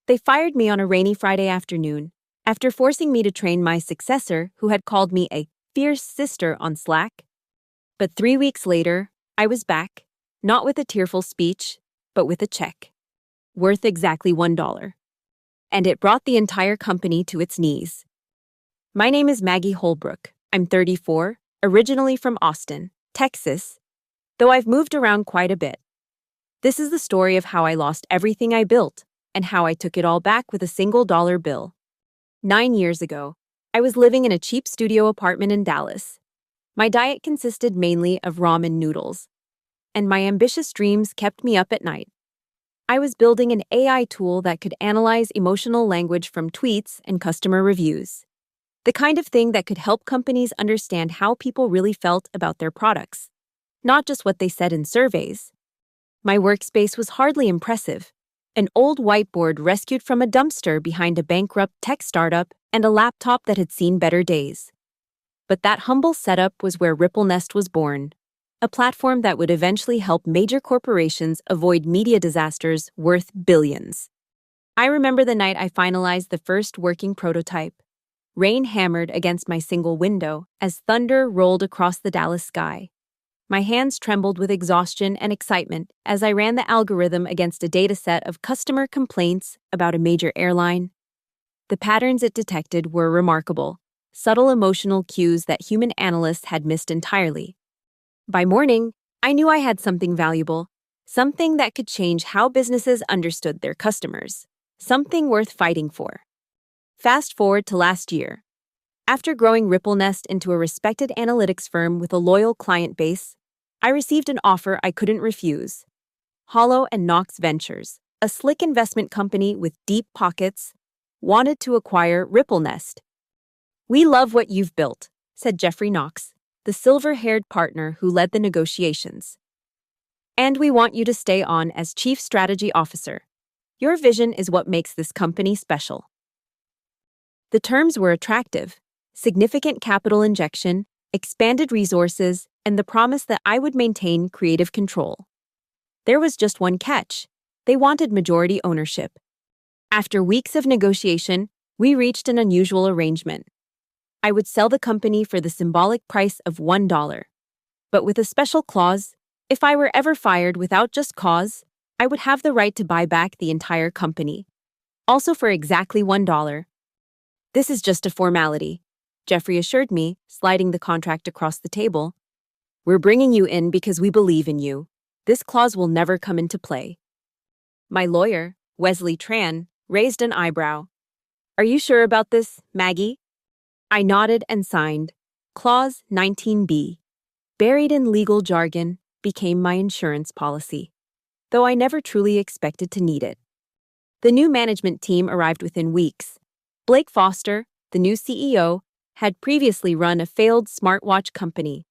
They fired me on a rainy Friday afternoon after forcing me to train my successor, who had called me a fierce sister on Slack. But 3 weeks later, I was back, not with a tearful speech, but with a check, worth exactly $1. And it brought the entire company to its knees. My name is Maggie Holbrook. I'm 34, originally from Austin, Texas, though I've moved around quite a bit. This is the story of how I lost everything I built and how I took it all back with a single dollar bill. 9 years ago, I was living in a cheap studio apartment in Dallas. My diet consisted mainly of ramen noodles, and my ambitious dreams kept me up at night. I was building an AI tool that could analyze emotional language from tweets and customer reviews, the kind of thing that could help companies understand how people really felt about their products, not just what they said in surveys. My workspace was hardly impressive: an old whiteboard rescued from a dumpster behind a bankrupt tech startup and a laptop that had seen better days. But that humble setup was where RippleNest was born, a platform that would eventually help major corporations avoid media disasters worth billions. I remember the night I finalized the first working prototype. Rain hammered against my single window as thunder rolled across the Dallas sky. My hands trembled with exhaustion and excitement as I ran the algorithm against a dataset of customer complaints about a major airline. The patterns it detected were remarkable, subtle emotional cues that human analysts had missed entirely. By morning, I knew I had something valuable, something that could change how businesses understood their customers, something worth fighting for. Fast forward to last year. After growing RippleNest into a respected analytics firm with a loyal client base, I received an offer I couldn't refuse. Hollow and Knox Ventures, a slick investment company with deep pockets, wanted to acquire RippleNest. "We love what you've built," said Jeffrey Knox, the silver-haired partner who led the negotiations. "And we want you to stay on as Chief Strategy Officer. Your vision is what makes this company special." The terms were attractive: significant capital injection, expanded resources, and the promise that I would maintain creative control. There was just one catch: they wanted majority ownership. After weeks of negotiation, we reached an unusual arrangement. I would sell the company for the symbolic price of $1, but with a special clause: if I were ever fired without just cause, I would have the right to buy back the entire company, also for exactly $1. "This is just a formality," Jeffrey assured me, sliding the contract across the table. "We're bringing you in because we believe in you. This clause will never come into play." My lawyer, Wesley Tran, raised an eyebrow. "Are you sure about this, Maggie?" I nodded and signed. Clause 19B, buried in legal jargon, became my insurance policy, though I never truly expected to need it. The new management team arrived within weeks. Blake Foster, the new CEO, had previously run a failed smartwatch company.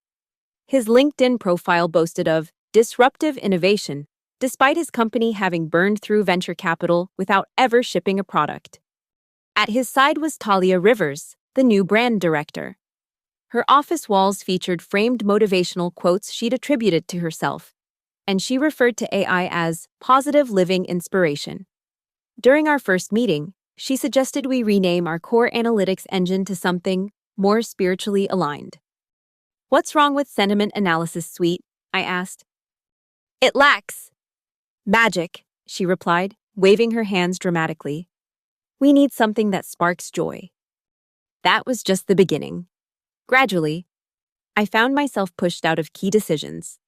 His LinkedIn profile boasted of disruptive innovation, despite his company having burned through venture capital without ever shipping a product. At his side was Talia Rivers, the new brand director. Her office walls featured framed motivational quotes she'd attributed to herself, and she referred to AI as positive living inspiration. During our first meeting, she suggested we rename our core analytics engine to something more spiritually aligned. "What's wrong with Sentiment Analysis Suite?" I asked. "It lacks magic," she replied, waving her hands dramatically. "We need something that sparks joy." That was just the beginning. Gradually, I found myself pushed out of key decisions.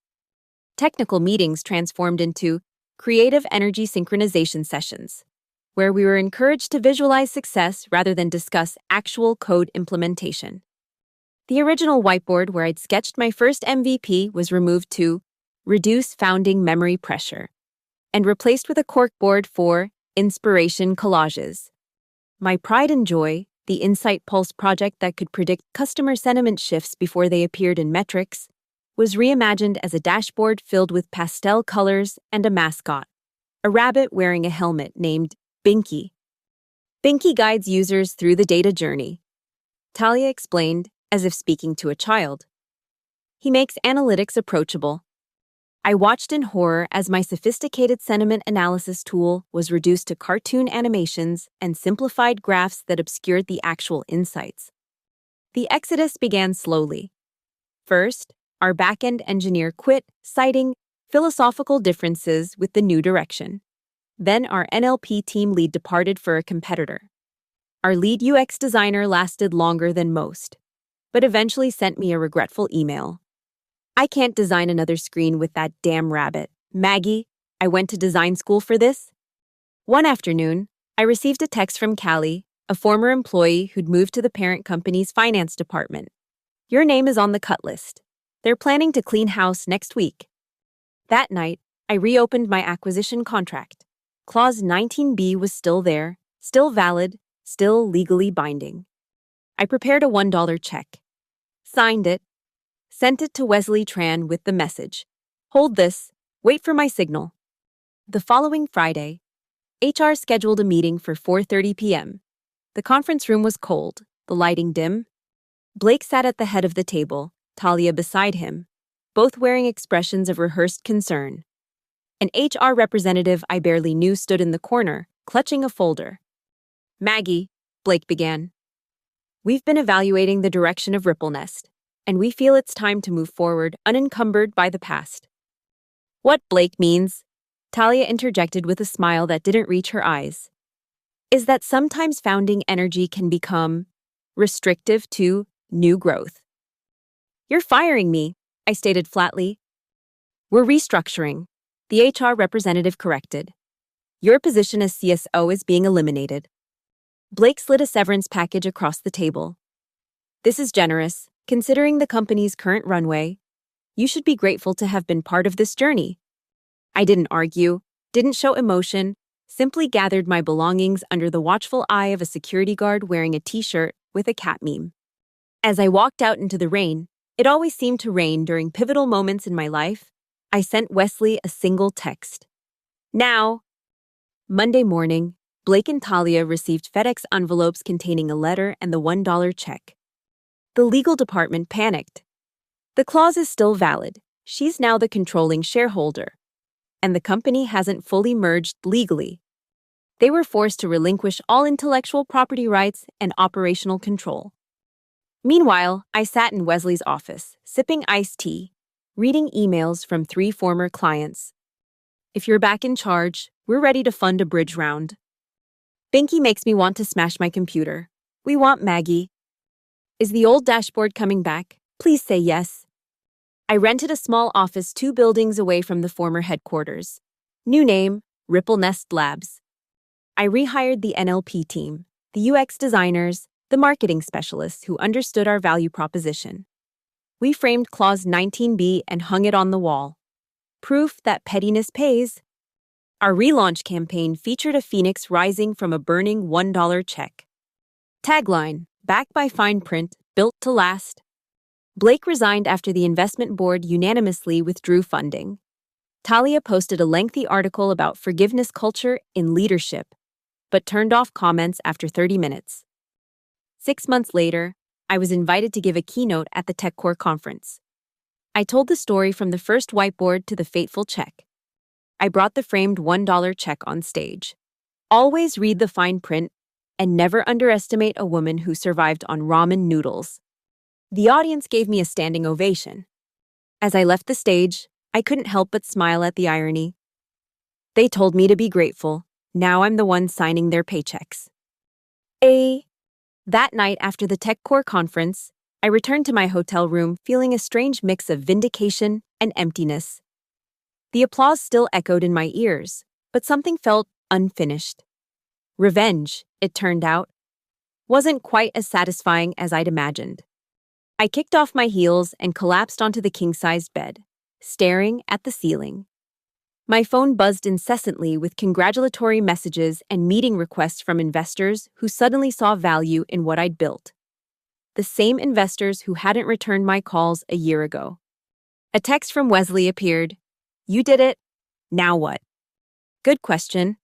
Technical meetings transformed into creative energy synchronization sessions, where we were encouraged to visualize success rather than discuss actual code implementation. The original whiteboard where I'd sketched my first MVP was removed to reduce founding memory pressure and replaced with a corkboard for inspiration collages. My pride and joy, the Insight Pulse project that could predict customer sentiment shifts before they appeared in metrics, was reimagined as a dashboard filled with pastel colors and a mascot, a rabbit wearing a helmet named Binky. Binky guides users through the data journey, Talia explained, as if speaking to a child. He makes analytics approachable. I watched in horror as my sophisticated sentiment analysis tool was reduced to cartoon animations and simplified graphs that obscured the actual insights. The exodus began slowly. First, our back-end engineer quit, citing philosophical differences with the new direction. Then our NLP team lead departed for a competitor. Our lead UX designer lasted longer than most, but eventually sent me a regretful email. I can't design another screen with that damn rabbit. Maggie, I went to design school for this? One afternoon, I received a text from Callie, a former employee who'd moved to the parent company's finance department. Your name is on the cut list. They're planning to clean house next week. That night, I reopened my acquisition contract. Clause 19B was still there, still valid, still legally binding. I prepared a $1 check, signed it, sent it to Wesley Tran with the message, "Hold this, wait for my signal." The following Friday, HR scheduled a meeting for 4:30 p.m. The conference room was cold, the lighting dim. Blake sat at the head of the table, Talia beside him, both wearing expressions of rehearsed concern. An HR representative I barely knew stood in the corner, clutching a folder. "Maggie," Blake began, "we've been evaluating the direction of Ripple Nest, and we feel it's time to move forward unencumbered by the past." "What Blake means," Talia interjected with a smile that didn't reach her eyes, "is that sometimes founding energy can become restrictive to new growth." "You're firing me," I stated flatly. "We're restructuring," the HR representative corrected. "Your position as CSO is being eliminated." Blake slid a severance package across the table. "This is generous, considering the company's current runway. You should be grateful to have been part of this journey." I didn't argue, didn't show emotion, simply gathered my belongings under the watchful eye of a security guard wearing a t-shirt with a cat meme. As I walked out into the rain, it always seemed to rain during pivotal moments in my life, I sent Wesley a single text. "Now." Monday morning, Blake and Talia received FedEx envelopes containing a letter and the $1 check. The legal department panicked. The clause is still valid. She's now the controlling shareholder. And the company hasn't fully merged legally. They were forced to relinquish all intellectual property rights and operational control. Meanwhile, I sat in Wesley's office, sipping iced tea, reading emails from 3 former clients. "If you're back in charge, we're ready to fund a bridge round." "Binky makes me want to smash my computer. We want Maggie." "Is the old dashboard coming back? Please say yes." I rented a small office 2 buildings away from the former headquarters. New name, Ripple Nest Labs. I rehired the NLP team, the UX designers, the marketing specialists who understood our value proposition. We framed Clause 19B and hung it on the wall. Proof that pettiness pays. Our relaunch campaign featured a phoenix rising from a burning $1 check. Tagline, backed by fine print, built to last. Blake resigned after the investment board unanimously withdrew funding. Talia posted a lengthy article about forgiveness culture in leadership, but turned off comments after 30 minutes. 6 months later, I was invited to give a keynote at the TechCore conference. I told the story from the first whiteboard to the fateful check. I brought the framed $1 check on stage. Always read the fine print and never underestimate a woman who survived on ramen noodles. The audience gave me a standing ovation. As I left the stage, I couldn't help but smile at the irony. They told me to be grateful. Now I'm the one signing their paychecks. That night after the TechCore conference, I returned to my hotel room feeling a strange mix of vindication and emptiness. The applause still echoed in my ears, but something felt unfinished. Revenge, it turned out, wasn't quite as satisfying as I'd imagined. I kicked off my heels and collapsed onto the king-sized bed, staring at the ceiling. My phone buzzed incessantly with congratulatory messages and meeting requests from investors who suddenly saw value in what I'd built. The same investors who hadn't returned my calls a year ago. A text from Wesley appeared. "You did it. Now what?" Good question.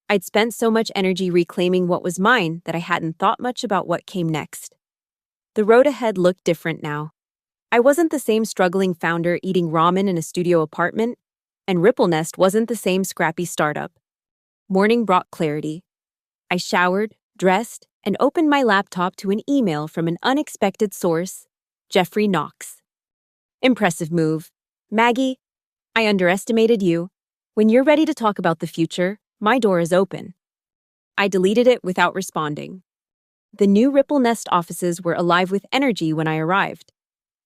I'd spent so much energy reclaiming what was mine that I hadn't thought much about what came next. The road ahead looked different now. I wasn't the same struggling founder eating ramen in a studio apartment, and Ripple Nest wasn't the same scrappy startup. Morning brought clarity. I showered, dressed, and opened my laptop to an email from an unexpected source, Jeffrey Knox. Impressive move. Maggie, I underestimated you. When you're ready to talk about the future, my door is open. I deleted it without responding. The new Ripple Nest offices were alive with energy when I arrived.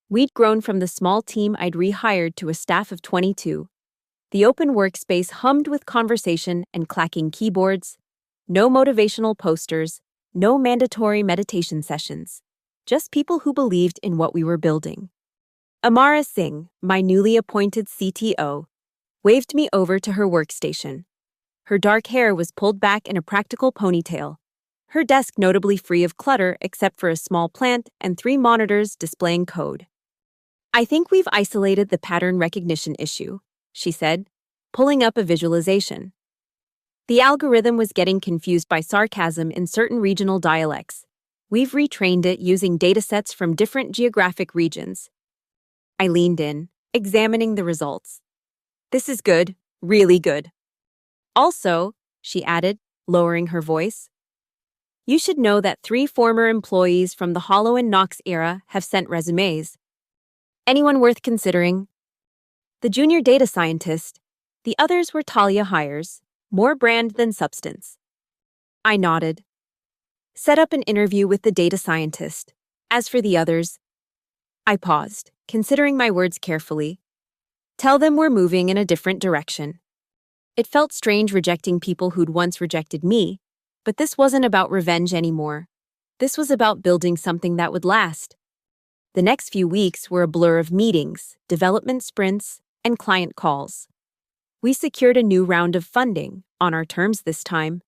We'd grown from the small team I'd rehired to a staff of 22. The open workspace hummed with conversation and clacking keyboards. No motivational posters, no mandatory meditation sessions. Just people who believed in what we were building. Amara Singh, my newly appointed CTO, waved me over to her workstation. Her dark hair was pulled back in a practical ponytail. Her desk notably free of clutter except for a small plant and 3 monitors displaying code. I think we've isolated the pattern recognition issue, she said, pulling up a visualization. The algorithm was getting confused by sarcasm in certain regional dialects. We've retrained it using datasets from different geographic regions. I leaned in, examining the results. This is good, really good. Also, she added, lowering her voice, you should know that 3 former employees from the Hollow and Knox era have sent resumes. Anyone worth considering? The junior data scientist. The others were Talia hires, more brand than substance. I nodded. Set up an interview with the data scientist. As for the others, I paused, considering my words carefully. Tell them we're moving in a different direction. It felt strange rejecting people who'd once rejected me, but this wasn't about revenge anymore. This was about building something that would last. The next few weeks were a blur of meetings, development sprints, and client calls. We secured a new round of funding, on our terms this time,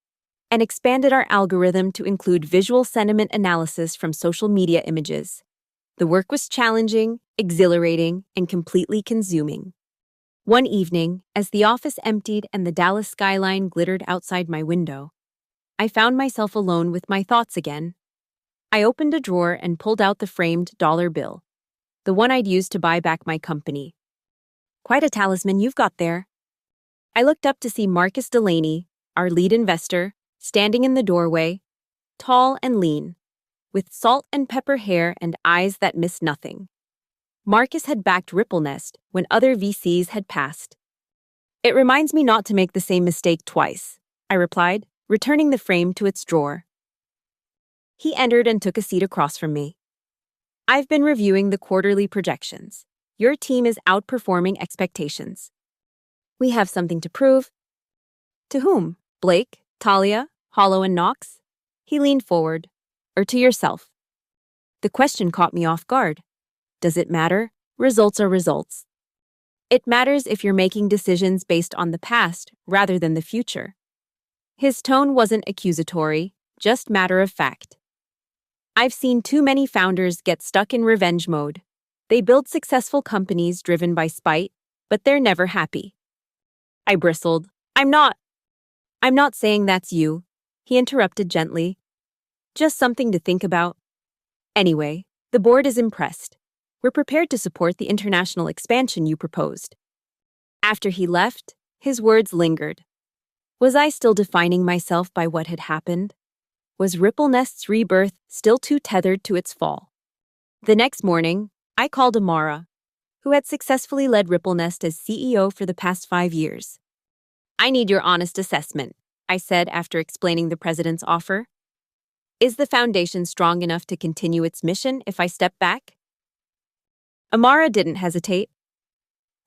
and expanded our algorithm to include visual sentiment analysis from social media images. The work was challenging, exhilarating, and completely consuming. One evening, as the office emptied and the Dallas skyline glittered outside my window, I found myself alone with my thoughts again. I opened a drawer and pulled out the framed dollar bill, the one I'd used to buy back my company. Quite a talisman you've got there. I looked up to see Marcus Delaney, our lead investor, standing in the doorway, tall and lean, with salt and pepper hair and eyes that missed nothing. Marcus had backed Ripple Nest when other VCs had passed. It reminds me not to make the same mistake twice, I replied, returning the frame to its drawer. He entered and took a seat across from me. I've been reviewing the quarterly projections. Your team is outperforming expectations. We have something to prove. To whom? Blake, Talia, Hollow and Knox? He leaned forward. Or to yourself? The question caught me off guard. Does it matter? Results are results. It matters if you're making decisions based on the past rather than the future. His tone wasn't accusatory, just matter of fact. I've seen too many founders get stuck in revenge mode. They build successful companies driven by spite, but they're never happy. I bristled. I'm not saying that's you, he interrupted gently. Just something to think about. Anyway, the board is impressed. We're prepared to support the international expansion you proposed. After he left, his words lingered. Was I still defining myself by what had happened? Was Ripple Nest's rebirth still too tethered to its fall? The next morning, I called Amara, who had successfully led Ripple Nest as CEO for the past 5 years. I need your honest assessment, I said after explaining the president's offer. Is the foundation strong enough to continue its mission if I step back? Amara didn't hesitate.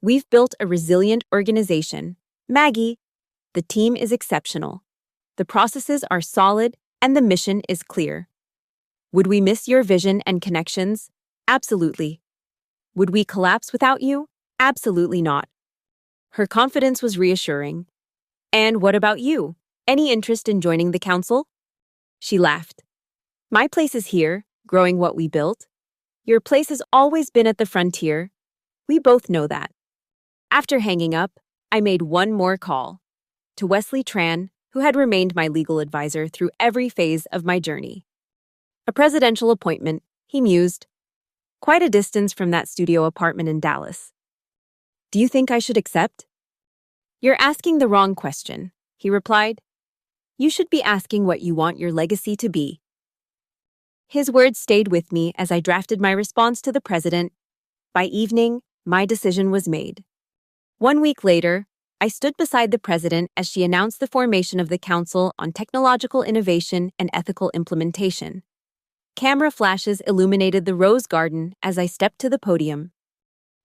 We've built a resilient organization. Maggie, the team is exceptional. The processes are solid and the mission is clear. Would we miss your vision and connections? Absolutely. Would we collapse without you? Absolutely not. Her confidence was reassuring. And what about you? Any interest in joining the council? She laughed. My place is here, growing what we built. Your place has always been at the frontier. We both know that. After hanging up, I made one more call. To Wesley Tran, who had remained my legal advisor through every phase of my journey. A presidential appointment, he mused. quite a distance from that studio apartment in Dallas. Do you think I should accept? You're asking the wrong question, he replied. You should be asking what you want your legacy to be. His words stayed with me as I drafted my response to the president. By evening, my decision was made. 1 week later, I stood beside the president as she announced the formation of the Council on Technological Innovation and Ethical Implementation. Camera flashes illuminated the rose garden as I stepped to the podium.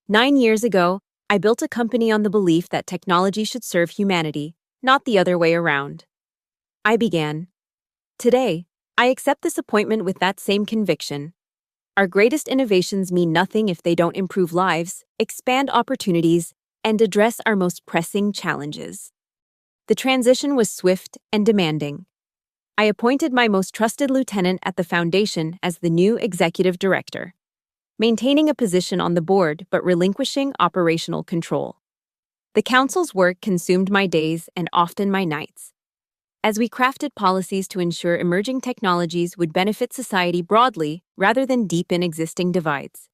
9 years ago, I built a company on the belief that technology should serve humanity, not the other way around. I began. Today, I accept this appointment with that same conviction. Our greatest innovations mean nothing if they don't improve lives, expand opportunities, and address our most pressing challenges. The transition was swift and demanding. I appointed my most trusted lieutenant at the foundation as the new executive director, maintaining a position on the board but relinquishing operational control. The council's work consumed my days and often my nights, as we crafted policies to ensure emerging technologies would benefit society broadly rather than deepen existing divides.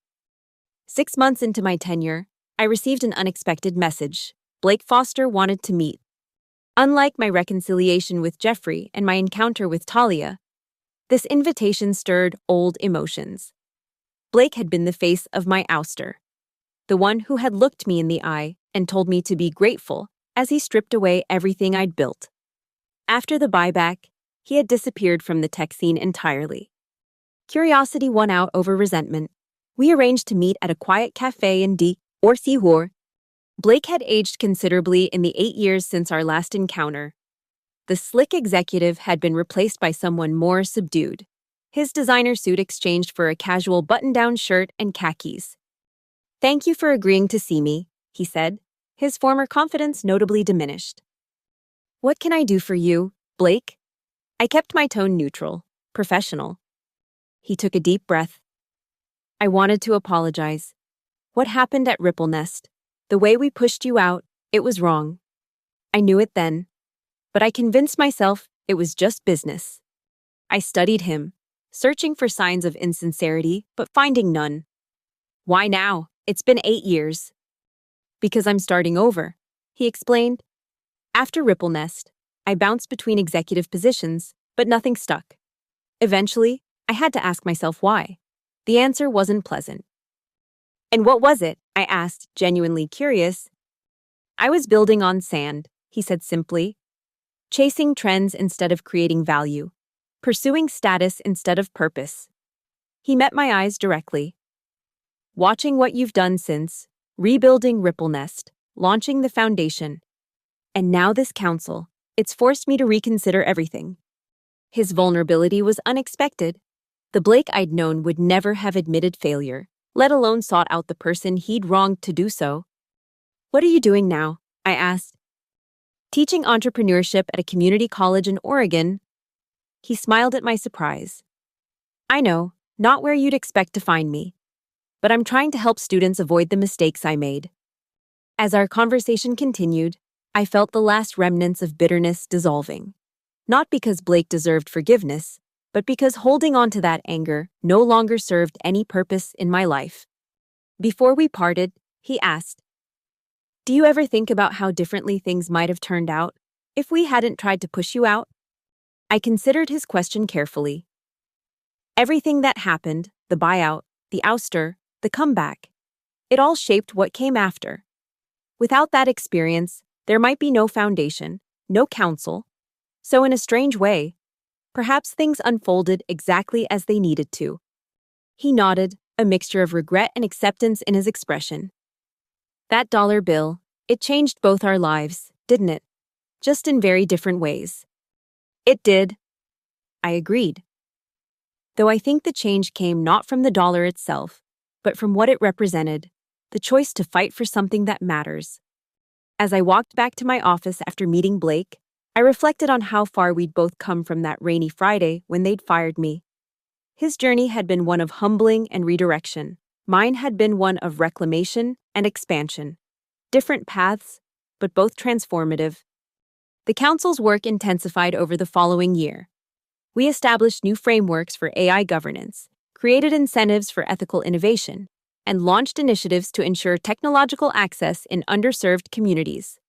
6 months into my tenure, I received an unexpected message. Blake Foster wanted to meet. Unlike my reconciliation with Jeffrey and my encounter with Talia, this invitation stirred old emotions. Blake had been the face of my ouster, the one who had looked me in the eye and told me to be grateful as he stripped away everything I'd built. After the buyback, he had disappeared from the tech scene entirely. Curiosity won out over resentment. We arranged to meet at a quiet cafe in Orsihour. Blake had aged considerably in the 8 years since our last encounter. The slick executive had been replaced by someone more subdued, his designer suit exchanged for a casual button-down shirt and khakis. Thank you for agreeing to see me, he said, his former confidence notably diminished. What can I do for you, Blake? I kept my tone neutral, professional. He took a deep breath. I wanted to apologize. What happened at Ripple Nest? The way we pushed you out, it was wrong. I knew it then, but I convinced myself it was just business. I studied him, searching for signs of insincerity, but finding none. Why now? It's been 8 years. Because I'm starting over, he explained. After Ripple Nest, I bounced between executive positions, but nothing stuck. Eventually, I had to ask myself why. The answer wasn't pleasant. And what was it? I asked, genuinely curious. I was building on sand, he said simply. Chasing trends instead of creating value. Pursuing status instead of purpose. He met my eyes directly. Watching what you've done since, rebuilding Ripple Nest, launching the foundation. And now this council, it's forced me to reconsider everything. His vulnerability was unexpected. The Blake I'd known would never have admitted failure, let alone sought out the person he'd wronged to do so. What are you doing now? I asked. Teaching entrepreneurship at a community college in Oregon. He smiled at my surprise. I know, not where you'd expect to find me. But I'm trying to help students avoid the mistakes I made. As our conversation continued, I felt the last remnants of bitterness dissolving. Not because Blake deserved forgiveness, but because holding on to that anger no longer served any purpose in my life. Before we parted, he asked, Do you ever think about how differently things might have turned out if we hadn't tried to push you out? I considered his question carefully. Everything that happened, the buyout, the ouster, the comeback, it all shaped what came after. Without that experience, there might be no foundation, no council. So in a strange way, perhaps things unfolded exactly as they needed to. He nodded, a mixture of regret and acceptance in his expression. That dollar bill, it changed both our lives, didn't it? Just in very different ways. It did. I agreed. Though I think the change came not from the dollar itself, but from what it represented, the choice to fight for something that matters. As I walked back to my office after meeting Blake, I reflected on how far we'd both come from that rainy Friday when they'd fired me. His journey had been one of humbling and redirection. Mine had been one of reclamation and expansion. Different paths, but both transformative. The council's work intensified over the following year. We established new frameworks for AI governance, created incentives for ethical innovation, and launched initiatives to ensure technological access in underserved communities.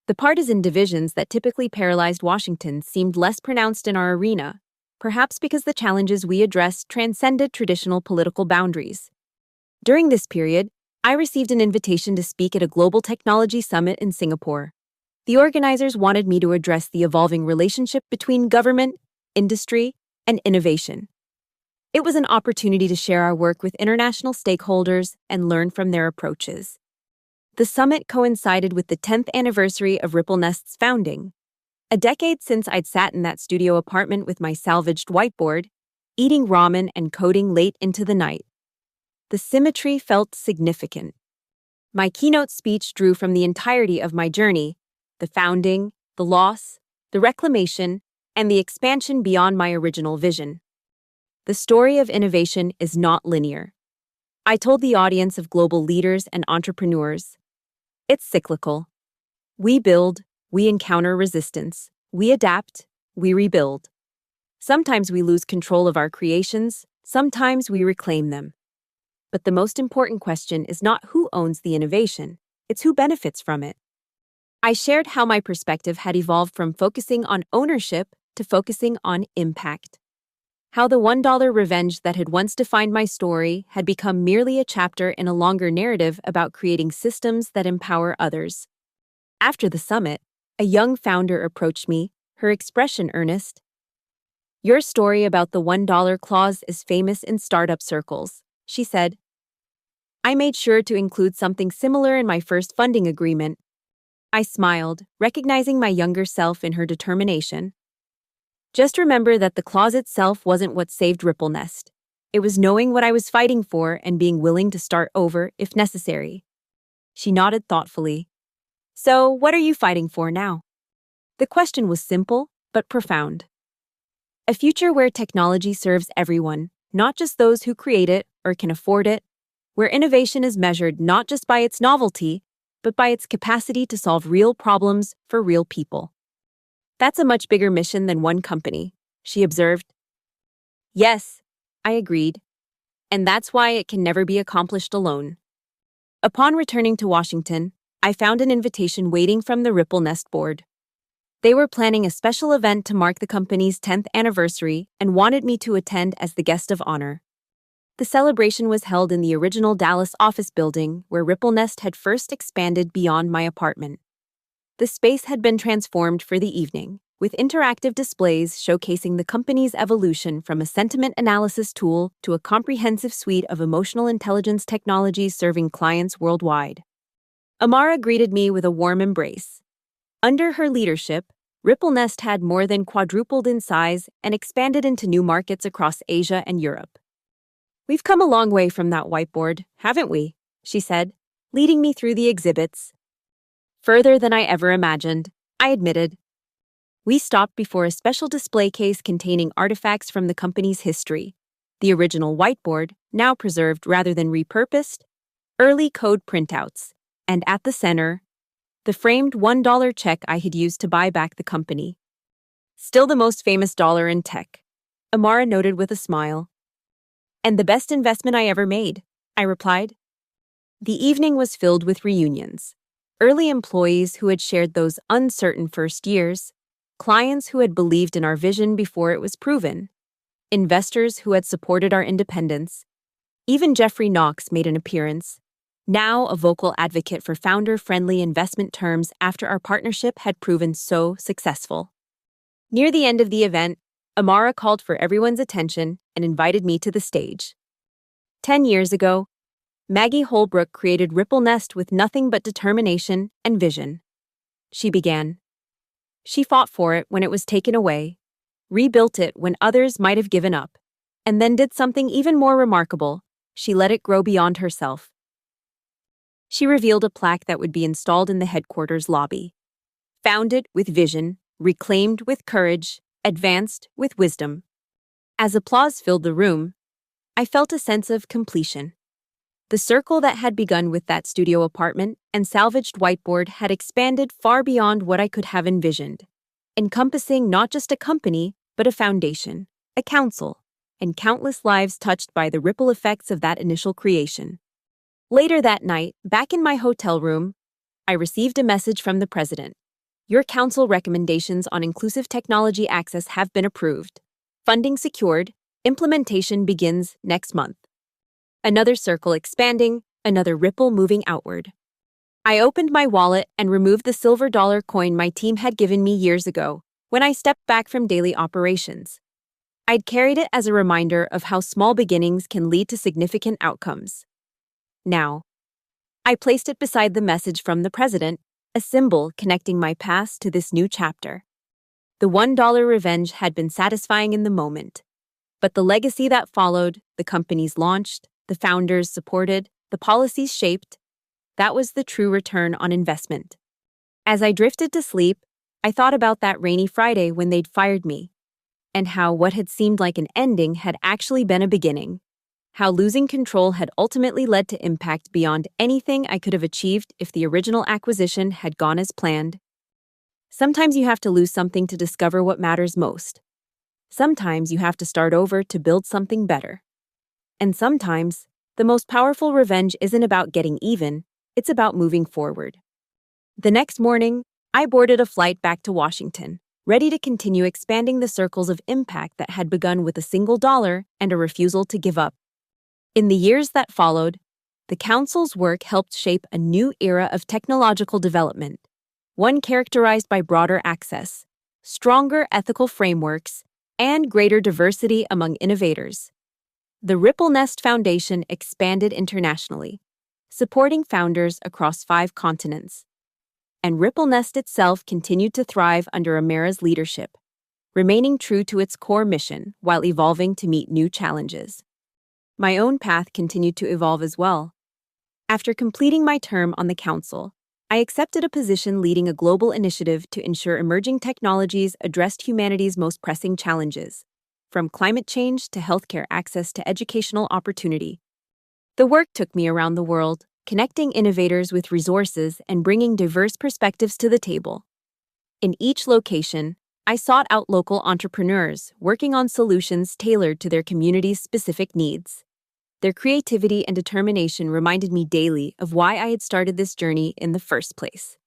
The partisan divisions that typically paralyzed Washington seemed less pronounced in our arena, perhaps because the challenges we addressed transcended traditional political boundaries. During this period, I received an invitation to speak at a global technology summit in Singapore. The organizers wanted me to address the evolving relationship between government, industry, and innovation. It was an opportunity to share our work with international stakeholders and learn from their approaches. The summit coincided with the 10th anniversary of RippleNest's founding. A decade since I'd sat in that studio apartment with my salvaged whiteboard, eating ramen and coding late into the night. The symmetry felt significant. My keynote speech drew from the entirety of my journey: the founding, the loss, the reclamation, and the expansion beyond my original vision. The story of innovation is not linear. I told the audience of global leaders and entrepreneurs. It's cyclical. We build, we encounter resistance, we adapt, we rebuild. Sometimes we lose control of our creations, sometimes we reclaim them. But the most important question is not who owns the innovation, it's who benefits from it. I shared how my perspective had evolved from focusing on ownership to focusing on impact. How the $1 revenge that had once defined my story had become merely a chapter in a longer narrative about creating systems that empower others. After the summit, a young founder approached me, her expression earnest. "Your story about the $1 clause is famous in startup circles," she said. I made sure to include something similar in my first funding agreement. I smiled, recognizing my younger self in her determination. Just remember that the clause itself wasn't what saved RippleNest. It was knowing what I was fighting for and being willing to start over if necessary. She nodded thoughtfully. "So, what are you fighting for now?" The question was simple, but profound. A future where technology serves everyone, not just those who create it or can afford it, where innovation is measured not just by its novelty, but by its capacity to solve real problems for real people. "That's a much bigger mission than one company," she observed. "Yes," I agreed, "and that's why it can never be accomplished alone." Upon returning to Washington, I found an invitation waiting from the RippleNest board. They were planning a special event to mark the company's 10th anniversary and wanted me to attend as the guest of honor. The celebration was held in the original Dallas office building where RippleNest had first expanded beyond my apartment. The space had been transformed for the evening, with interactive displays showcasing the company's evolution from a sentiment analysis tool to a comprehensive suite of emotional intelligence technologies serving clients worldwide. Amara greeted me with a warm embrace. Under her leadership, RippleNest had more than quadrupled in size and expanded into new markets across Asia and Europe. "We've come a long way from that whiteboard, haven't we?" she said, leading me through the exhibits. "Further than I ever imagined," I admitted. We stopped before a special display case containing artifacts from the company's history: the original whiteboard, now preserved rather than repurposed, early code printouts, and at the center, the framed $1 check I had used to buy back the company. "Still the most famous dollar in tech," Amara noted with a smile. "And the best investment I ever made," I replied. The evening was filled with reunions. Early employees who had shared those uncertain first years, clients who had believed in our vision before it was proven, investors who had supported our independence. Even Jeffrey Knox made an appearance, now a vocal advocate for founder-friendly investment terms after our partnership had proven so successful. Near the end of the event, Amara called for everyone's attention and invited me to the stage. 10 years ago, Maggie Holbrook created RippleNest with nothing but determination and vision. She began. She fought for it when it was taken away, rebuilt it when others might have given up, and then did something even more remarkable: she let it grow beyond herself. She revealed a plaque that would be installed in the headquarters lobby. Founded with vision, reclaimed with courage, advanced with wisdom. As applause filled the room, I felt a sense of completion. The circle that had begun with that studio apartment and salvaged whiteboard had expanded far beyond what I could have envisioned, encompassing not just a company, but a foundation, a council, and countless lives touched by the ripple effects of that initial creation. Later that night, back in my hotel room, I received a message from the president. Your council recommendations on inclusive technology access have been approved. Funding secured. Implementation begins next month. Another circle expanding, another ripple moving outward. I opened my wallet and removed the silver dollar coin my team had given me years ago, when I stepped back from daily operations. I'd carried it as a reminder of how small beginnings can lead to significant outcomes. Now, I placed it beside the message from the president, a symbol connecting my past to this new chapter. The $1 revenge had been satisfying in the moment, but the legacy that followed, the companies launched, the founders supported, the policies shaped, that was the true return on investment. As I drifted to sleep, I thought about that rainy Friday when they'd fired me, and how what had seemed like an ending had actually been a beginning. How losing control had ultimately led to impact beyond anything I could have achieved if the original acquisition had gone as planned. Sometimes you have to lose something to discover what matters most. Sometimes you have to start over to build something better. And sometimes, the most powerful revenge isn't about getting even, it's about moving forward. The next morning, I boarded a flight back to Washington, ready to continue expanding the circles of impact that had begun with a single dollar and a refusal to give up. In the years that followed, the Council's work helped shape a new era of technological development, one characterized by broader access, stronger ethical frameworks, and greater diversity among innovators. The Ripple Nest Foundation expanded internationally, supporting founders across 5 continents. And Ripple Nest itself continued to thrive under Amara's leadership, remaining true to its core mission while evolving to meet new challenges. My own path continued to evolve as well. After completing my term on the council, I accepted a position leading a global initiative to ensure emerging technologies addressed humanity's most pressing challenges, from climate change to healthcare access to educational opportunity. The work took me around the world, connecting innovators with resources and bringing diverse perspectives to the table. In each location, I sought out local entrepreneurs working on solutions tailored to their community's specific needs. Their creativity and determination reminded me daily of why I had started this journey in the first place.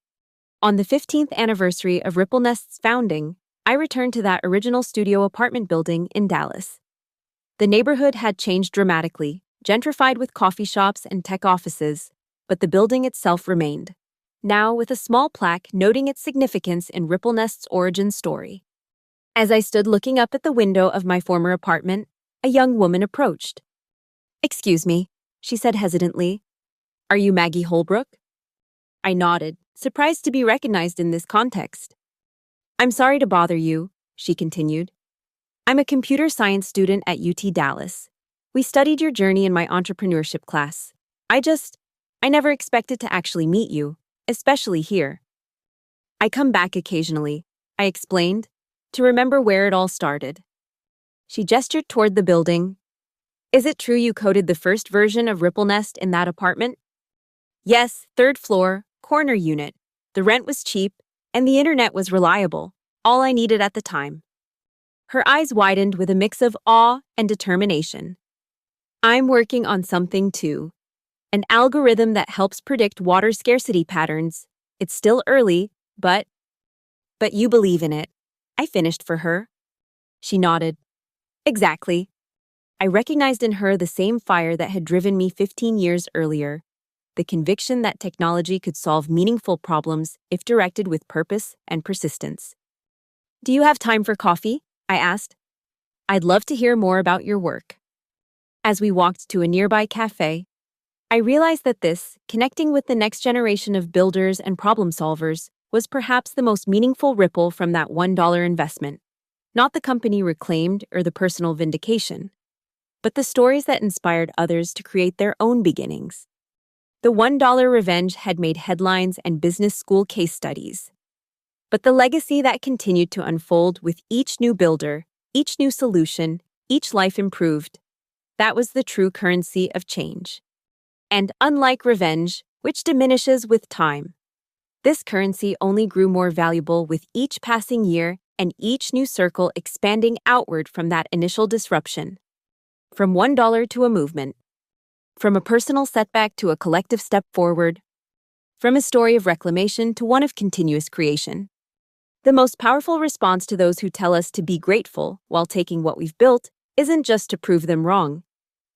On the 15th anniversary of Ripple Nest's founding, I returned to that original studio apartment building in Dallas. The neighborhood had changed dramatically, gentrified with coffee shops and tech offices, but the building itself remained, now with a small plaque noting its significance in Ripple Nest's origin story. As I stood looking up at the window of my former apartment, a young woman approached. "Excuse me," she said hesitantly. "Are you Maggie Holbrook?" I nodded, surprised to be recognized in this context. "I'm sorry to bother you," she continued. "I'm a computer science student at UT Dallas. We studied your journey in my entrepreneurship class. I never expected to actually meet you, especially here. I come back occasionally," I explained, "to remember where it all started." She gestured toward the building. "Is it true you coded the first version of Ripple Nest in that apartment?" "Yes, 3rd floor, corner unit. The rent was cheap, and the internet was reliable, all I needed at the time." Her eyes widened with a mix of awe and determination. "I'm working on something too. An algorithm that helps predict water scarcity patterns. It's still early, but you believe in it." I finished for her. She nodded. "Exactly." I recognized in her the same fire that had driven me 15 years earlier, the conviction that technology could solve meaningful problems if directed with purpose and persistence. "Do you have time for coffee?" I asked. "I'd love to hear more about your work." As we walked to a nearby cafe, I realized that this, connecting with the next generation of builders and problem solvers, was perhaps the most meaningful ripple from that $1 investment. Not the company reclaimed or the personal vindication, but the stories that inspired others to create their own beginnings. The $1 revenge had made headlines and business school case studies. But the legacy that continued to unfold with each new builder, each new solution, each life improved, that was the true currency of change. And unlike revenge, which diminishes with time, this currency only grew more valuable with each passing year and each new circle expanding outward from that initial disruption. From $1 to a movement. From a personal setback to a collective step forward. From a story of reclamation to one of continuous creation. The most powerful response to those who tell us to be grateful while taking what we've built isn't just to prove them wrong.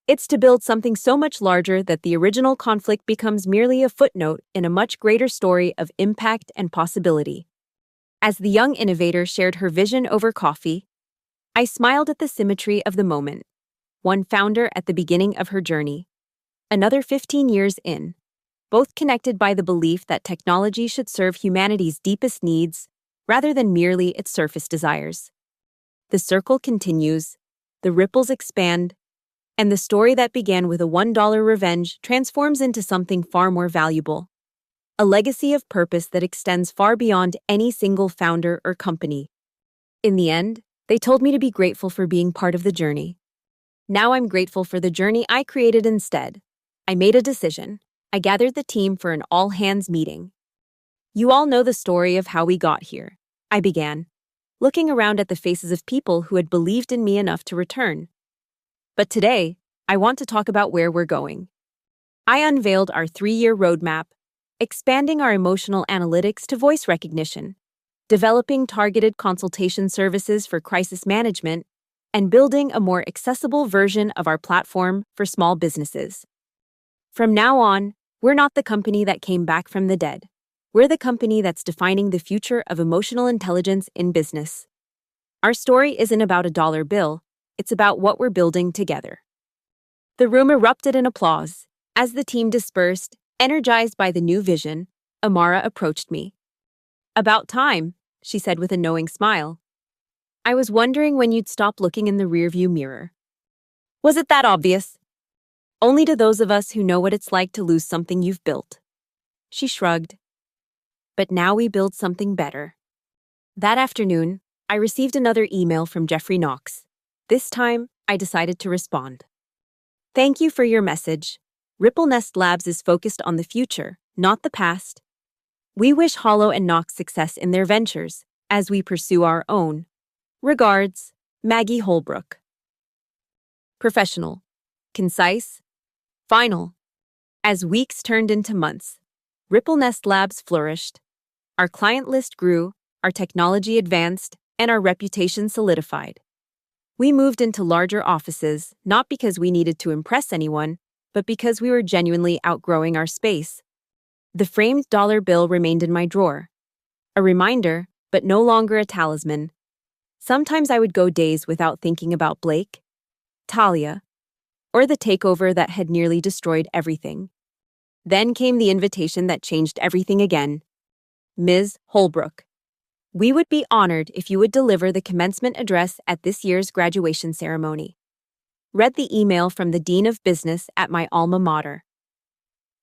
It's to build something so much larger that the original conflict becomes merely a footnote in a much greater story of impact and possibility. As the young innovator shared her vision over coffee, I smiled at the symmetry of the moment. One founder at the beginning of her journey, another 15 years in, both connected by the belief that technology should serve humanity's deepest needs rather than merely its surface desires. The circle continues, the ripples expand, and the story that began with a $1 revenge transforms into something far more valuable. A legacy of purpose that extends far beyond any single founder or company. In the end, they told me to be grateful for being part of the journey. Now I'm grateful for the journey I created instead. I made a decision. I gathered the team for an all-hands meeting. You all know the story of how we got here, I began, looking around at the faces of people who had believed in me enough to return. But today, I want to talk about where we're going. I unveiled our 3-year roadmap, expanding our emotional analytics to voice recognition, developing targeted consultation services for crisis management, and building a more accessible version of our platform for small businesses. From now on, we're not the company that came back from the dead. We're the company that's defining the future of emotional intelligence in business. Our story isn't about a dollar bill, it's about what we're building together. The room erupted in applause. As the team dispersed, energized by the new vision, Amara approached me. About time, she said with a knowing smile. I was wondering when you'd stop looking in the rearview mirror. Was it that obvious? Only to those of us who know what it's like to lose something you've built. She shrugged. But now we build something better. That afternoon, I received another email from Jeffrey Knox. This time, I decided to respond. Thank you for your message. Ripple Nest Labs is focused on the future, not the past. We wish Hollow and Knox success in their ventures as we pursue our own. Regards, Maggie Holbrook. Professional. Concise. Final. As weeks turned into months, Ripple Nest Labs flourished. Our client list grew, our technology advanced, and our reputation solidified. We moved into larger offices, not because we needed to impress anyone, but because we were genuinely outgrowing our space. The framed dollar bill remained in my drawer. A reminder, but no longer a talisman. Sometimes I would go days without thinking about Blake, Talia, or the takeover that had nearly destroyed everything. Then came the invitation that changed everything again. Ms. Holbrook. We would be honored if you would deliver the commencement address at this year's graduation ceremony. Read the email from the Dean of Business at my alma mater.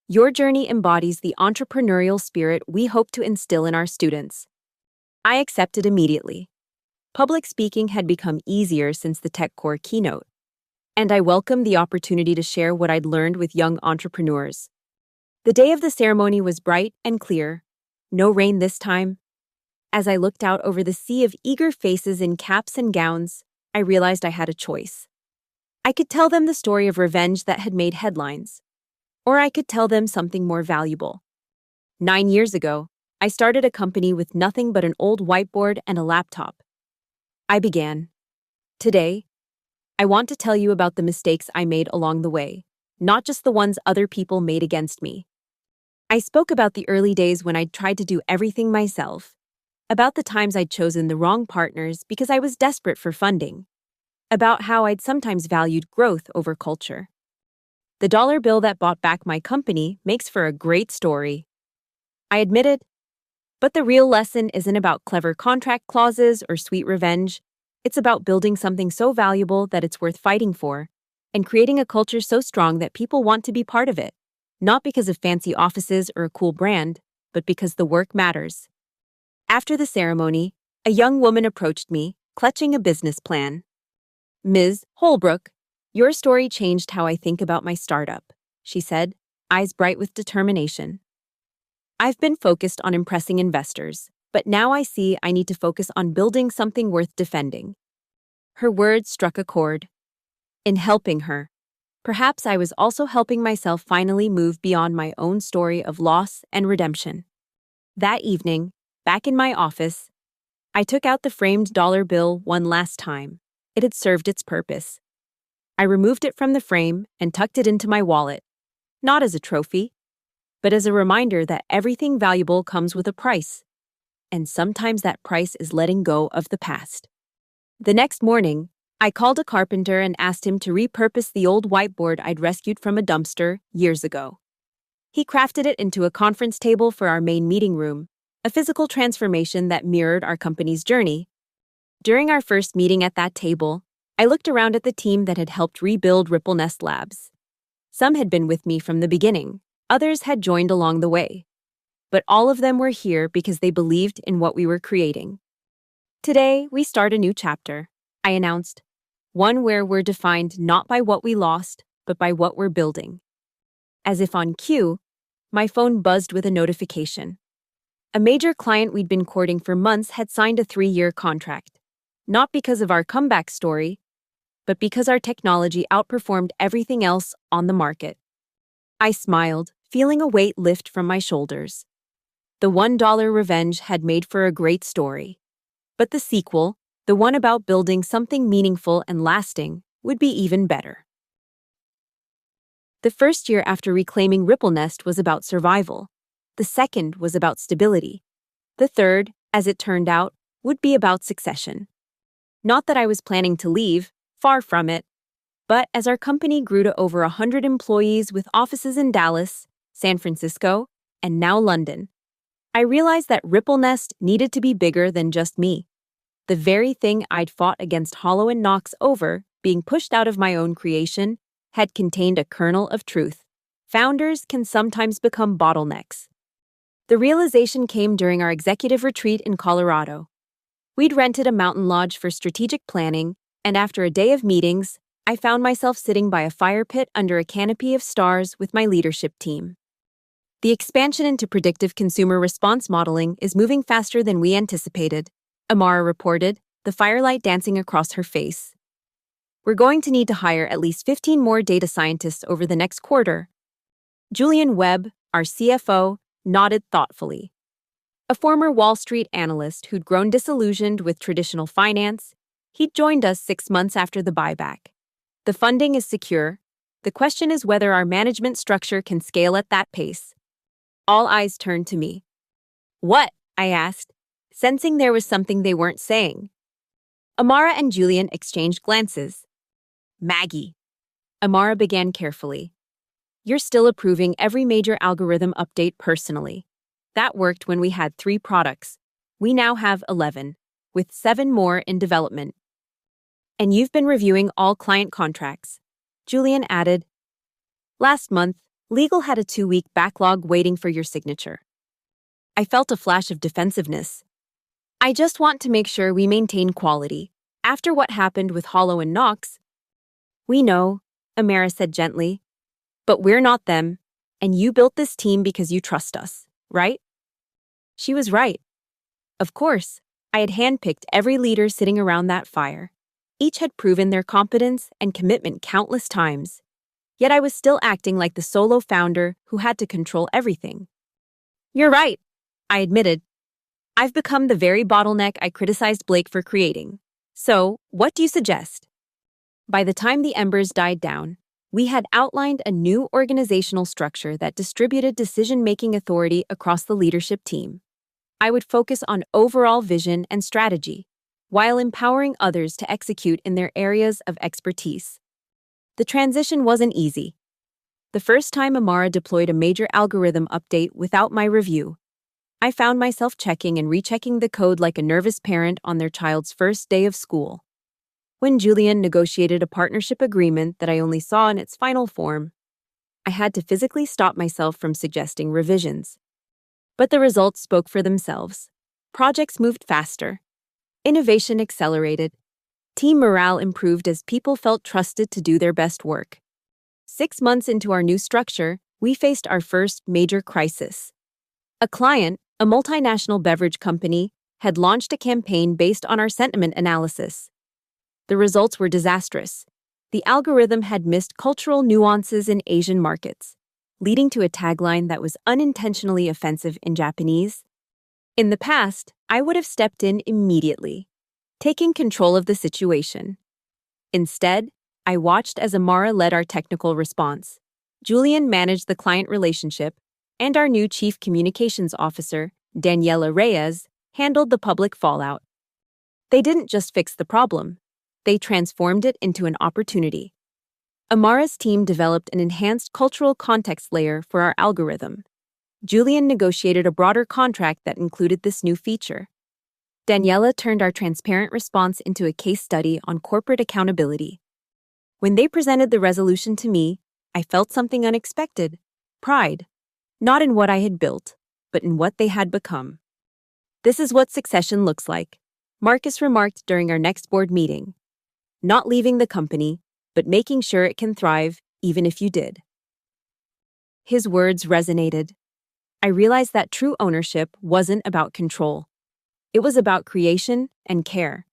Your journey embodies the entrepreneurial spirit we hope to instill in our students. I accepted immediately. Public speaking had become easier since the TechCore keynote, and I welcomed the opportunity to share what I'd learned with young entrepreneurs. The day of the ceremony was bright and clear. No rain this time. As I looked out over the sea of eager faces in caps and gowns, I realized I had a choice. I could tell them the story of revenge that had made headlines, or I could tell them something more valuable. 9 years ago, I started a company with nothing but an old whiteboard and a laptop. I began. Today, I want to tell you about the mistakes I made along the way, not just the ones other people made against me. I spoke about the early days when I'd tried to do everything myself, about the times I'd chosen the wrong partners because I was desperate for funding, about how I'd sometimes valued growth over culture. The dollar bill that bought back my company makes for a great story. I admitted, but the real lesson isn't about clever contract clauses or sweet revenge. It's about building something so valuable that it's worth fighting for, and creating a culture so strong that people want to be part of it, not because of fancy offices or a cool brand, but because the work matters. After the ceremony, a young woman approached me, clutching a business plan. Ms. Holbrook, your story changed how I think about my startup, she said, eyes bright with determination. I've been focused on impressing investors, but now I see I need to focus on building something worth defending. Her words struck a chord. In helping her, perhaps I was also helping myself finally move beyond my own story of loss and redemption. That evening, back in my office, I took out the framed dollar bill one last time. It had served its purpose. I removed it from the frame and tucked it into my wallet, not as a trophy, but as a reminder that everything valuable comes with a price, and sometimes that price is letting go of the past. The next morning, I called a carpenter and asked him to repurpose the old whiteboard I'd rescued from a dumpster years ago. He crafted it into a conference table for our main meeting room, a physical transformation that mirrored our company's journey. During our first meeting at that table, I looked around at the team that had helped rebuild Ripple Nest Labs. Some had been with me from the beginning, others had joined along the way. But all of them were here because they believed in what we were creating. Today, we start a new chapter, I announced, one where we're defined not by what we lost, but by what we're building. As if on cue, my phone buzzed with a notification. A major client we'd been courting for months had signed a 3-year contract, not because of our comeback story, but because our technology outperformed everything else on the market. I smiled, feeling a weight lift from my shoulders. The $1 revenge had made for a great story. But the sequel, the one about building something meaningful and lasting, would be even better. The first year after reclaiming Ripple Nest was about survival. The second was about stability. The third, as it turned out, would be about succession. Not that I was planning to leave, far from it, but as our company grew to over 100 employees with offices in Dallas, San Francisco, and now London, I realized that Ripple Nest needed to be bigger than just me. The very thing I'd fought against Hollow and Knox over, being pushed out of my own creation, had contained a kernel of truth. Founders can sometimes become bottlenecks. The realization came during our executive retreat in Colorado. We'd rented a mountain lodge for strategic planning, and after a day of meetings, I found myself sitting by a fire pit under a canopy of stars with my leadership team. The expansion into predictive consumer response modeling is moving faster than we anticipated, Amara reported, the firelight dancing across her face. We're going to need to hire at least 15 more data scientists over the next quarter. Julian Webb, our CFO, nodded thoughtfully. A former Wall Street analyst who'd grown disillusioned with traditional finance, he'd joined us 6 months after the buyback. The funding is secure. The question is whether our management structure can scale at that pace. All eyes turned to me. What? I asked, sensing there was something they weren't saying. Amara and Julian exchanged glances. Maggie. Amara began carefully. You're still approving every major algorithm update personally. That worked when we had 3 products. We now have 11, with 7 more in development. And you've been reviewing all client contracts. Julian added. Last month, legal had a 2-week backlog waiting for your signature. I felt a flash of defensiveness. I just want to make sure we maintain quality. After what happened with Hollow and Knox, we know, Amara said gently, but we're not them, and you built this team because you trust us, right? She was right. Of course, I had handpicked every leader sitting around that fire. Each had proven their competence and commitment countless times. Yet I was still acting like the solo founder who had to control everything. You're right, I admitted. I've become the very bottleneck I criticized Blake for creating. So, what do you suggest? By the time the embers died down, we had outlined a new organizational structure that distributed decision-making authority across the leadership team. I would focus on overall vision and strategy, while empowering others to execute in their areas of expertise. The transition wasn't easy. The first time Amara deployed a major algorithm update without my review, I found myself checking and rechecking the code like a nervous parent on their child's first day of school. When Julian negotiated a partnership agreement that I only saw in its final form, I had to physically stop myself from suggesting revisions. But the results spoke for themselves. Projects moved faster. Innovation accelerated. Team morale improved as people felt trusted to do their best work. 6 months into our new structure, we faced our first major crisis. A client, a multinational beverage company, had launched a campaign based on our sentiment analysis. The results were disastrous. The algorithm had missed cultural nuances in Asian markets, leading to a tagline that was unintentionally offensive in Japanese. In the past, I would have stepped in immediately, taking control of the situation. Instead, I watched as Amara led our technical response. Julian managed the client relationship, and our new chief communications officer, Daniela Reyes, handled the public fallout. They didn't just fix the problem, they transformed it into an opportunity. Amara's team developed an enhanced cultural context layer for our algorithm. Julian negotiated a broader contract that included this new feature. Daniela turned our transparent response into a case study on corporate accountability. When they presented the resolution to me, I felt something unexpected: pride. Not in what I had built, but in what they had become. This is what succession looks like, Marcus remarked during our next board meeting. Not leaving the company, but making sure it can thrive, even if you did. His words resonated. I realized that true ownership wasn't about control. It was about creation and care.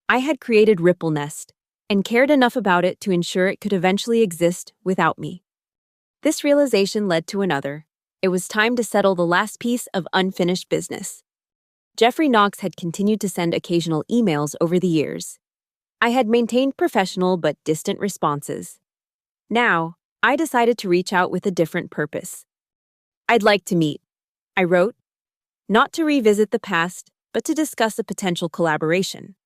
I had created Ripple Nest and cared enough about it to ensure it could eventually exist without me. This realization led to another. It was time to settle the last piece of unfinished business. Jeffrey Knox had continued to send occasional emails over the years. I had maintained professional but distant responses. Now, I decided to reach out with a different purpose. I'd like to meet, I wrote, not to revisit the past, but to discuss a potential collaboration.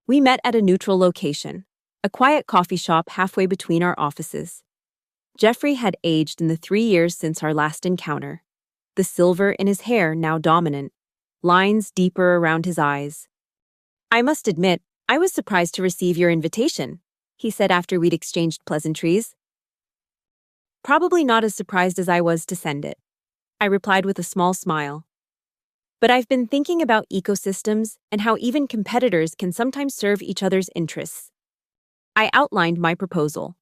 We met at a neutral location, a quiet coffee shop halfway between our offices. Jeffrey had aged in the 3 years since our last encounter, the silver in his hair now dominant, lines deeper around his eyes. I must admit, I was surprised to receive your invitation, he said after we'd exchanged pleasantries. Probably not as surprised as I was to send it, I replied with a small smile. But I've been thinking about ecosystems and how even competitors can sometimes serve each other's interests. I outlined my proposal.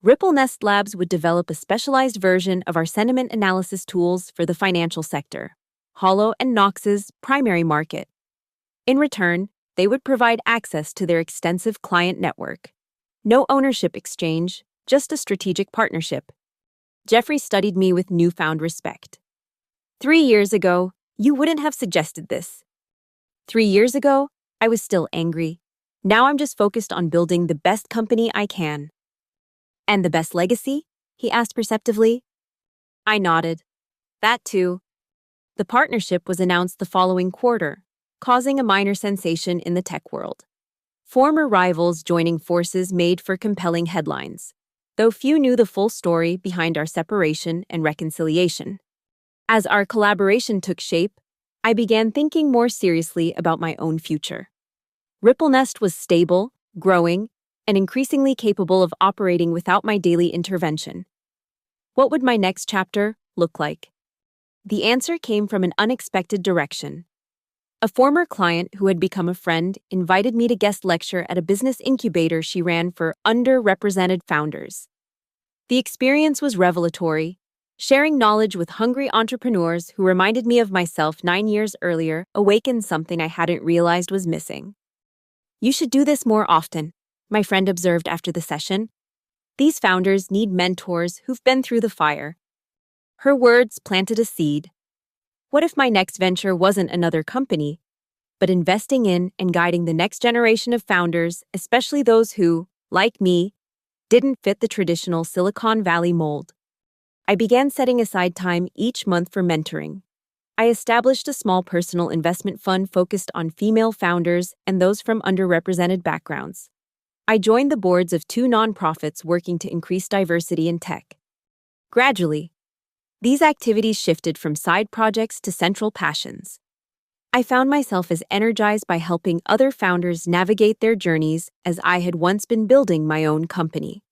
Ripple Nest Labs would develop a specialized version of our sentiment analysis tools for the financial sector, Hollow and Knox's primary market. In return, they would provide access to their extensive client network. No ownership exchange, just a strategic partnership. Jeffrey studied me with newfound respect. 3 years ago, you wouldn't have suggested this. 3 years ago, I was still angry. Now I'm just focused on building the best company I can. And the best legacy? He asked perceptively. I nodded. That too. The partnership was announced the following quarter, causing a minor sensation in the tech world. Former rivals joining forces made for compelling headlines, though few knew the full story behind our separation and reconciliation. As our collaboration took shape, I began thinking more seriously about my own future. Ripple Nest was stable, growing, and increasingly capable of operating without my daily intervention. What would my next chapter look like? The answer came from an unexpected direction. A former client who had become a friend invited me to guest lecture at a business incubator she ran for underrepresented founders. The experience was revelatory, sharing knowledge with hungry entrepreneurs who reminded me of myself 9 years earlier awakened something I hadn't realized was missing. You should do this more often, my friend observed after the session. These founders need mentors who've been through the fire. Her words planted a seed. What if my next venture wasn't another company, but investing in and guiding the next generation of founders, especially those who, like me, didn't fit the traditional Silicon Valley mold? I began setting aside time each month for mentoring. I established a small personal investment fund focused on female founders and those from underrepresented backgrounds. I joined the boards of 2 nonprofits working to increase diversity in tech. Gradually, these activities shifted from side projects to central passions. I found myself as energized by helping other founders navigate their journeys as I had once been building my own company.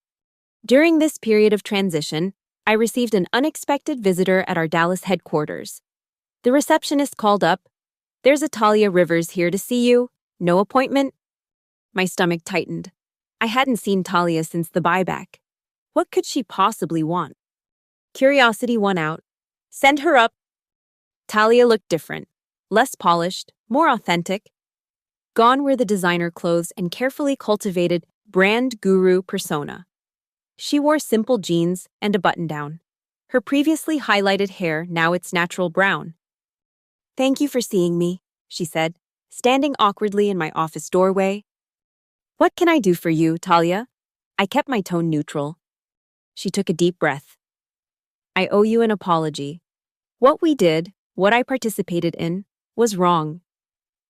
During this period of transition, I received an unexpected visitor at our Dallas headquarters. The receptionist called up, "There's a Talia Rivers here to see you. No appointment?" My stomach tightened. I hadn't seen Talia since the buyback. What could she possibly want? Curiosity won out. "Send her up." Talia looked different, less polished, more authentic. Gone were the designer clothes and carefully cultivated, brand guru persona. She wore simple jeans and a button-down. Her previously highlighted hair, now its natural brown. "Thank you for seeing me," she said, standing awkwardly in my office doorway. "What can I do for you, Talia?" I kept my tone neutral. She took a deep breath. "I owe you an apology. What we did, what I participated in, was wrong.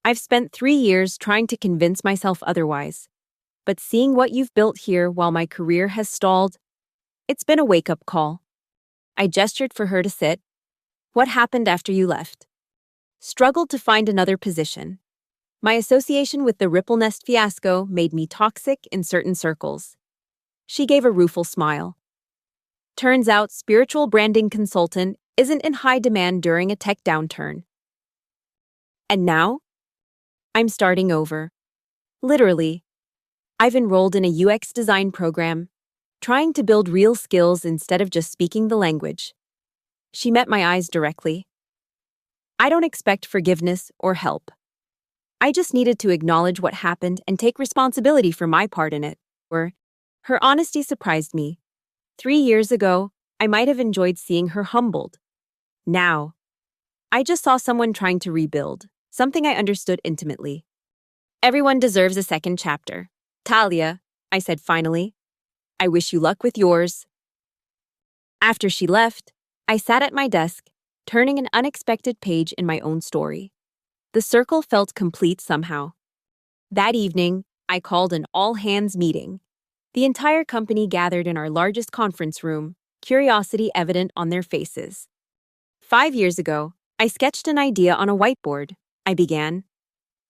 I've spent 3 years trying to convince myself otherwise. But seeing what you've built here while my career has stalled, it's been a wake-up call." I gestured for her to sit. "What happened after you left?" "Struggled to find another position. My association with the Ripple Nest fiasco made me toxic in certain circles." She gave a rueful smile. "Turns out spiritual branding consultant isn't in high demand during a tech downturn. And now? I'm starting over. Literally. I've enrolled in a UX design program, trying to build real skills instead of just speaking the language." She met my eyes directly. "I don't expect forgiveness or help. I just needed to acknowledge what happened and take responsibility for my part in it." Her honesty surprised me. 3 years ago, I might have enjoyed seeing her humbled. Now, I just saw someone trying to rebuild, something I understood intimately. "Everyone deserves a second chapter. Talia," I said finally. "I wish you luck with yours." After she left, I sat at my desk, turning an unexpected page in my own story. The circle felt complete somehow. That evening, I called an all-hands meeting. The entire company gathered in our largest conference room, curiosity evident on their faces. 5 years ago, I sketched an idea on a whiteboard, I began.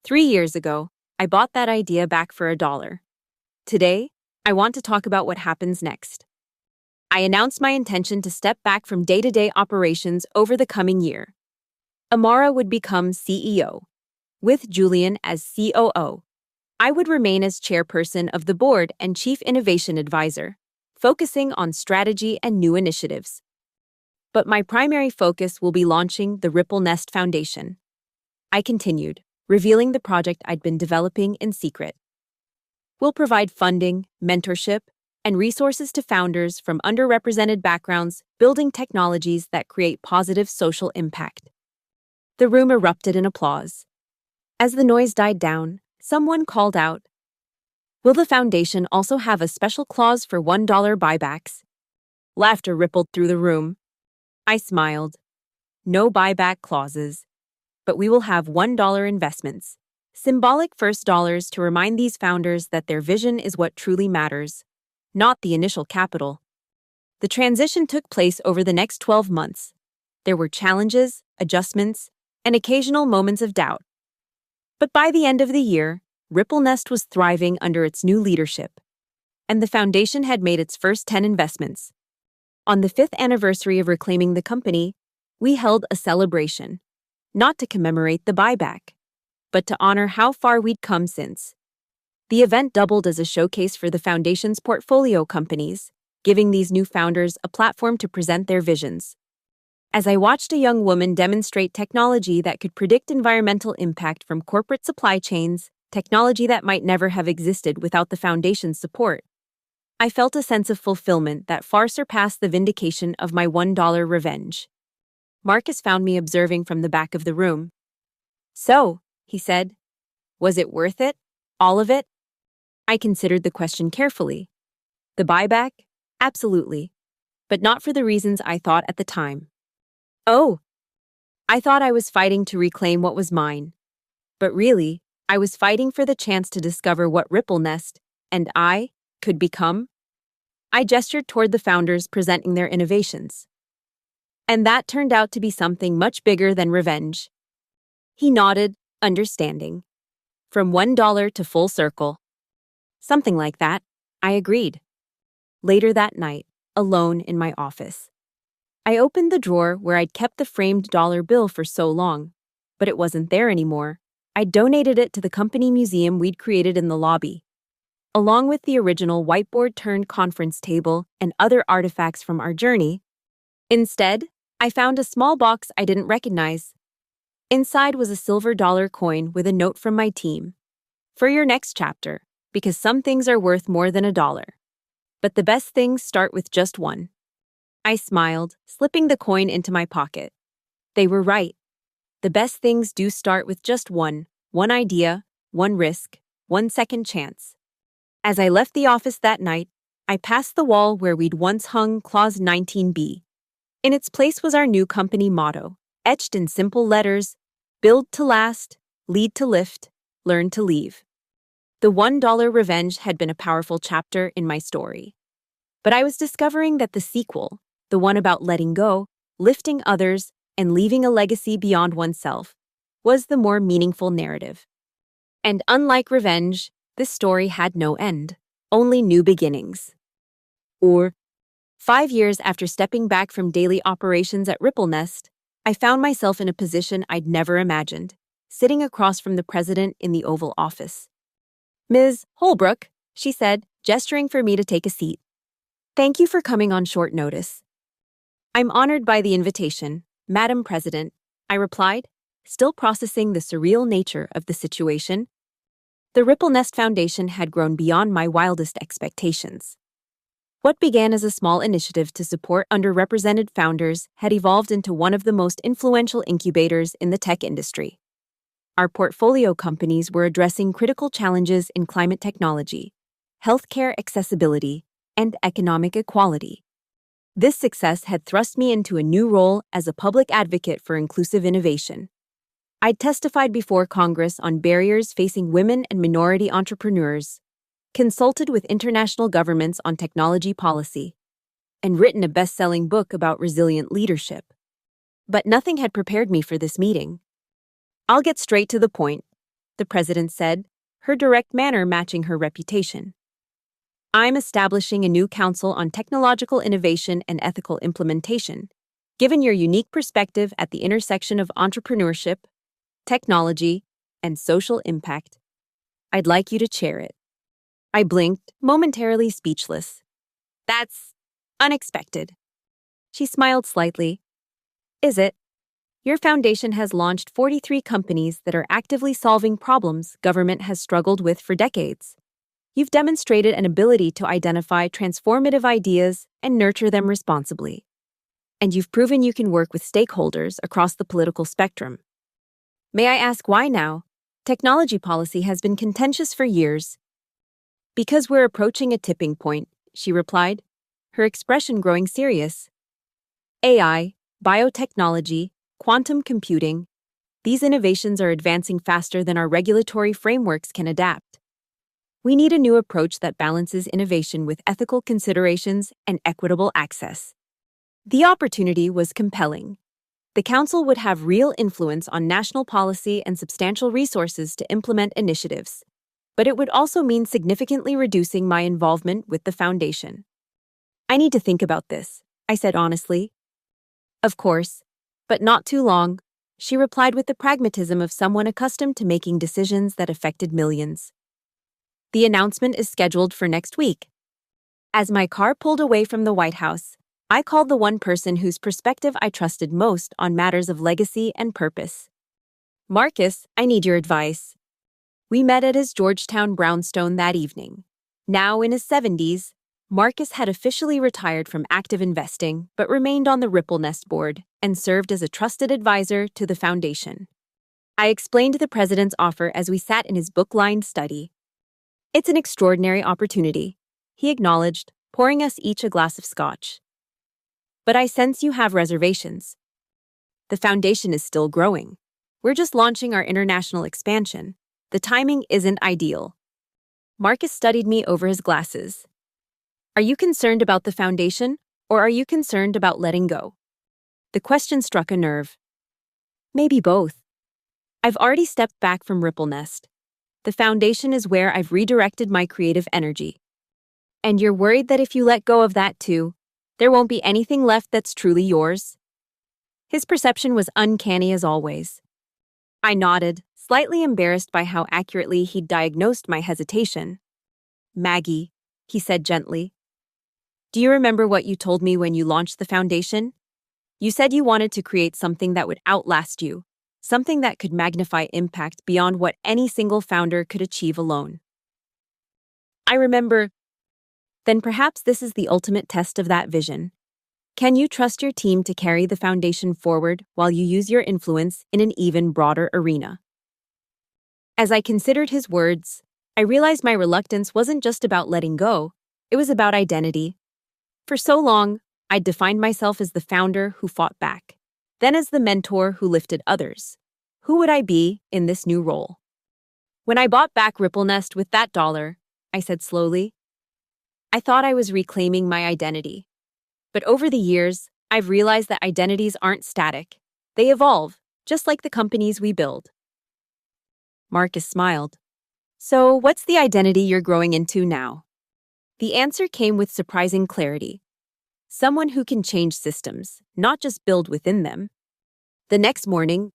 3 years ago, I bought that idea back for $1. Today, I want to talk about what happens next. I announced my intention to step back from day-to-day operations over the coming year. Amara would become CEO, with Julian as COO. I would remain as chairperson of the board and chief innovation advisor, focusing on strategy and new initiatives. But my primary focus will be launching the Ripple Nest Foundation. I continued, revealing the project I'd been developing in secret. We'll provide funding, mentorship, and resources to founders from underrepresented backgrounds building technologies that create positive social impact. The room erupted in applause. As the noise died down, someone called out, "Will the foundation also have a special clause for $1 buybacks?" Laughter rippled through the room. I smiled. "No buyback clauses, but we will have $1 investments, symbolic first dollars to remind these founders that their vision is what truly matters, not the initial capital." The transition took place over the next 12 months. There were challenges, adjustments, and occasional moments of doubt. But by the end of the year, Ripple Nest was thriving under its new leadership, and the foundation had made its first 10 investments. On the 5th anniversary of reclaiming the company, we held a celebration, not to commemorate the buyback, but to honor how far we'd come since. The event doubled as a showcase for the foundation's portfolio companies, giving these new founders a platform to present their visions. As I watched a young woman demonstrate technology that could predict environmental impact from corporate supply chains, technology that might never have existed without the foundation's support, I felt a sense of fulfillment that far surpassed the vindication of my $1 revenge. Marcus found me observing from the back of the room. "So," he said, "was it worth it? All of it?" I considered the question carefully. The buyback? Absolutely. But not for the reasons I thought at the time. Oh, I thought I was fighting to reclaim what was mine. But really, I was fighting for the chance to discover what Ripple Nest, and I, could become. I gestured toward the founders presenting their innovations. And that turned out to be something much bigger than revenge. He nodded, understanding. From $1 to full circle. Something like that, I agreed. Later that night, alone in my office, I opened the drawer where I'd kept the framed dollar bill for so long, but it wasn't there anymore. I donated it to the company museum we'd created in the lobby, along with the original whiteboard-turned conference table and other artifacts from our journey. Instead, I found a small box I didn't recognize. Inside was a silver dollar coin with a note from my team. "For your next chapter, because some things are worth more than $1. But the best things start with just one. I smiled, slipping the coin into my pocket. They were right. The best things do start with just one idea, one risk, one second chance. As I left the office that night, I passed the wall where we'd once hung Clause 19B. In its place was our new company motto, etched in simple letters: build to last, lead to lift, learn to leave. The $1 revenge had been a powerful chapter in my story. But I was discovering that the sequel, the one about letting go, lifting others, and leaving a legacy beyond oneself, was the more meaningful narrative. And unlike revenge, this story had no end, only new beginnings. 5 years after stepping back from daily operations at Ripple Nest, I found myself in a position I'd never imagined, sitting across from the president in the Oval Office. "Ms. Holbrook," she said, gesturing for me to take a seat. "Thank you for coming on short notice." "I'm honored by the invitation, Madam President," I replied, still processing the surreal nature of the situation. The Ripple Nest Foundation had grown beyond my wildest expectations. What began as a small initiative to support underrepresented founders had evolved into one of the most influential incubators in the tech industry. Our portfolio companies were addressing critical challenges in climate technology, healthcare accessibility, and economic equality. This success had thrust me into a new role as a public advocate for inclusive innovation. I'd testified before Congress on barriers facing women and minority entrepreneurs, consulted with international governments on technology policy, and written a best-selling book about resilient leadership. But nothing had prepared me for this meeting. "I'll get straight to the point," the president said, her direct manner matching her reputation. "I'm establishing a new council on technological innovation and ethical implementation, given your unique perspective at the intersection of entrepreneurship, technology, and social impact. I'd like you to chair it." I blinked, momentarily speechless. "That's unexpected." She smiled slightly. "Is it? Your foundation has launched 43 companies that are actively solving problems government has struggled with for decades. You've demonstrated an ability to identify transformative ideas and nurture them responsibly. And you've proven you can work with stakeholders across the political spectrum. May I ask why now? Technology policy has been contentious for years." "Because we're approaching a tipping point," she replied, her expression growing serious. "AI, biotechnology, quantum computing, these innovations are advancing faster than our regulatory frameworks can adapt. We need a new approach that balances innovation with ethical considerations and equitable access." The opportunity was compelling. The council would have real influence on national policy and substantial resources to implement initiatives, but it would also mean significantly reducing my involvement with the foundation. "I need to think about this," I said honestly. "Of course, but not too long," she replied with the pragmatism of someone accustomed to making decisions that affected millions. "The announcement is scheduled for next week." As my car pulled away from the White House, I called the one person whose perspective I trusted most on matters of legacy and purpose. "Marcus, I need your advice." We met at his Georgetown brownstone that evening. Now in his 70s, Marcus had officially retired from active investing but remained on the Ripple Nest board and served as a trusted advisor to the foundation. I explained the president's offer as we sat in his book-lined study. "It's an extraordinary opportunity," he acknowledged, pouring us each a glass of scotch. "But I sense you have reservations. The foundation is still growing. We're just launching our international expansion. The timing isn't ideal." Marcus studied me over his glasses. "Are you concerned about the foundation, or are you concerned about letting go?" The question struck a nerve. "Maybe both. I've already stepped back from Ripple Nest. The foundation is where I've redirected my creative energy. And you're worried that if you let go of that too, there won't be anything left that's truly yours?" His perception was uncanny as always. I nodded, slightly embarrassed by how accurately he'd diagnosed my hesitation. "Maggie," he said gently, "do you remember what you told me when you launched the foundation? You said you wanted to create something that would outlast you, something that could magnify impact beyond what any single founder could achieve alone." I remember. Then perhaps this is the ultimate test of that vision. Can you trust your team to carry the foundation forward while you use your influence in an even broader arena? As I considered his words, I realized my reluctance wasn't just about letting go, it was about identity. For so long, I'd defined myself as the founder who fought back, then as the mentor who lifted others. Who would I be in this new role? When I bought back Ripple Nest with that dollar, I said slowly, I thought I was reclaiming my identity. But over the years, I've realized that identities aren't static. They evolve, just like the companies we build. Marcus smiled. So, what's the identity you're growing into now? The answer came with surprising clarity. Someone who can change systems, not just build within them. The next morning,